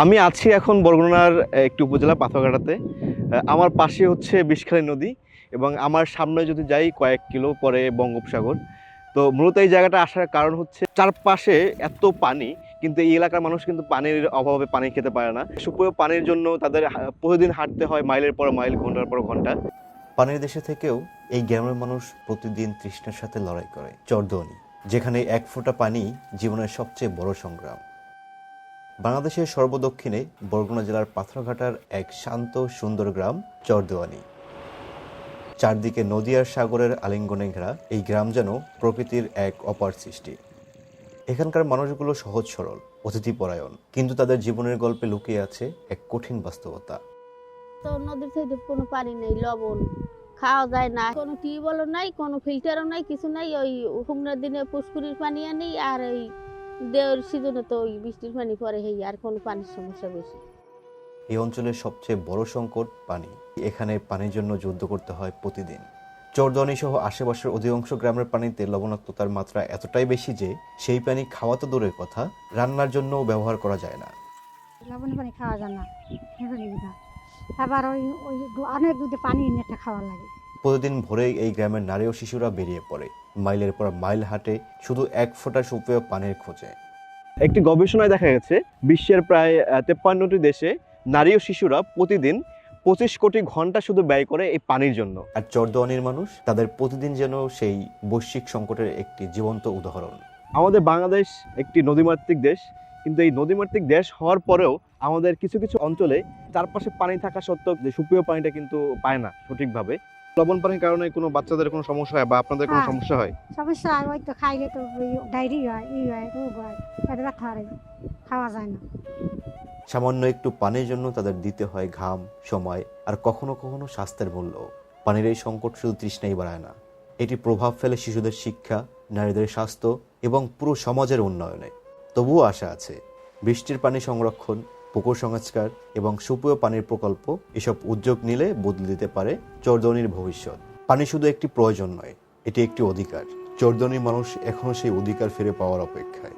আমি আছি এখন বরগুনার একটি উপজেলা পাথরঘাটাতে। আমার পাশে হচ্ছে বিষখালী নদী এবং আমার সামনে যদি যাই কয়েক কিলো পরে বঙ্গোপসাগর। তো মূলত এই জায়গাটা আসার কারণ হচ্ছে চারপাশে এত পানি, কিন্তু এই এলাকার মানুষ কিন্তু পানির অভাবে পানি খেতে পারে না। সুপেয় পানির জন্য তাদের প্রতিদিন হাঁটতে হয় মাইলের পর মাইল, ঘন্টার পর ঘন্টা। পানির দেশে থেকেও এই গ্রামের মানুষ প্রতিদিন তৃষ্ণার সাথে লড়াই করে। চরদোয়ানি, যেখানে এক ফোঁটা পানি জীবনের সবচেয়ে বড় সংগ্রাম। বাংলাদেশের সর্বদক্ষিণে বরগুনা জেলার পাথরঘাটার এক শান্ত সুন্দর গ্রাম চরদোয়ানি। চারদিকে নদী আর সাগরের আলিঙ্গনে ঘেরা এই গ্রাম যেন প্রকৃতির এক অপার সৃষ্টি। এখানকার মানুষগুলো সহজ সরল, অতিথিপরায়ণ, কিন্তু তাদের জীবনের গল্পে লুকিয়ে আছে এক কঠিন বাস্তবতা। তো নদীর থেকে কোনো পানি নেই, লবণ খাওয়া যায় না, কোনো টিউবওয়েলও নাই, কোনো ফিল্টারও নাই, কিছু নাই। ওই শুকনোর দিনে পুষ্করির পানি আনি, আর ওই দেওয়ার সিজনে তো ওই বৃষ্টির পানি পরে, হেই আর কোনো পানির সমস্যা বেশি। এই অঞ্চলের সবচেয়ে বড় সংকট পানি। এখানে পানির জন্য যুদ্ধ করতে হয় প্রতিদিন। চরদোয়ানি সহ আশেপাশের অধিকাংশ গ্রামের পানিতে লবণাক্ততার মাত্রা এতটাই বেশি যে সেই পানি খাওয়া তো দূরের কথা, রান্নার জন্যও ব্যবহার করা যায় না। লবণ পানি খাওয়া যায় না, আবার ওই ওই অনেক দুধে পানি এনে খাওয়া লাগে। প্রতিদিন ভোরে এই গ্রামের নারী ও শিশুরা বেরিয়ে পড়ে, মাইলের পর মাইল হাঁটে শুধু এক ফোঁটা সুপেয় পানির খোঁজে। একটি গবেষণায় দেখা গেছে বিশ্বের প্রায় 53টি দেশে নারী ও শিশুরা প্রতিদিন 25 কোটি ঘন্টা শুধু ব্যয় করে এই পানির জন্য। আর চরদোয়ানির মানুষ, তাদের প্রতিদিন যেন সেই বৈশ্বিক সংকটের একটি জীবন্ত উদাহরণ। আমাদের বাংলাদেশ একটি নদীমাতৃক দেশ, কিন্তু এই নদীমাতৃক দেশ হওয়ার পরেও আমাদের কিছু কিছু অঞ্চলে চারপাশে পানি থাকা সত্ত্বেও যে সুপেয় পানিটা কিন্তু পায় না সঠিকভাবে। লবণ পানির কারণে কোনো বাচ্চাদের কোনো সমস্যা হয় বা আপনাদের কোনো হ্যাঁ। সমস্যা হয়? সমস্যা হয়, ওই তো খাইলে তো ডায়রি হয়, হয়, রোগ হয়, পেটে ব্যথা হয়, খাওয়া যায় না। সামান্য একটু পানির জন্য তাদের দিতে হয় ঘাম, সময় আর কখনো কখনো স্বাস্থ্যের মূল্য। পানির এই সংকট শুধু তৃষ্ণাই বাড়ায় না, এটি প্রভাব ফেলে শিশুদের শিক্ষা, নারীদের স্বাস্থ্য এবং পুরো সমাজের উন্নয়নে। তবুও আশা আছে। বৃষ্টির পানি সংরক্ষণ, পুকুর সংস্কার এবং সুপেয় পানির প্রকল্প, এসব উদ্যোগ নিলে বদলে দিতে পারে চরদোয়ানির ভবিষ্যৎ। পানি শুধু একটি প্রয়োজন নয়, এটি একটি অধিকার। চরদোয়ানির মানুষ এখনও সেই অধিকার ফিরে পাওয়ার অপেক্ষায়।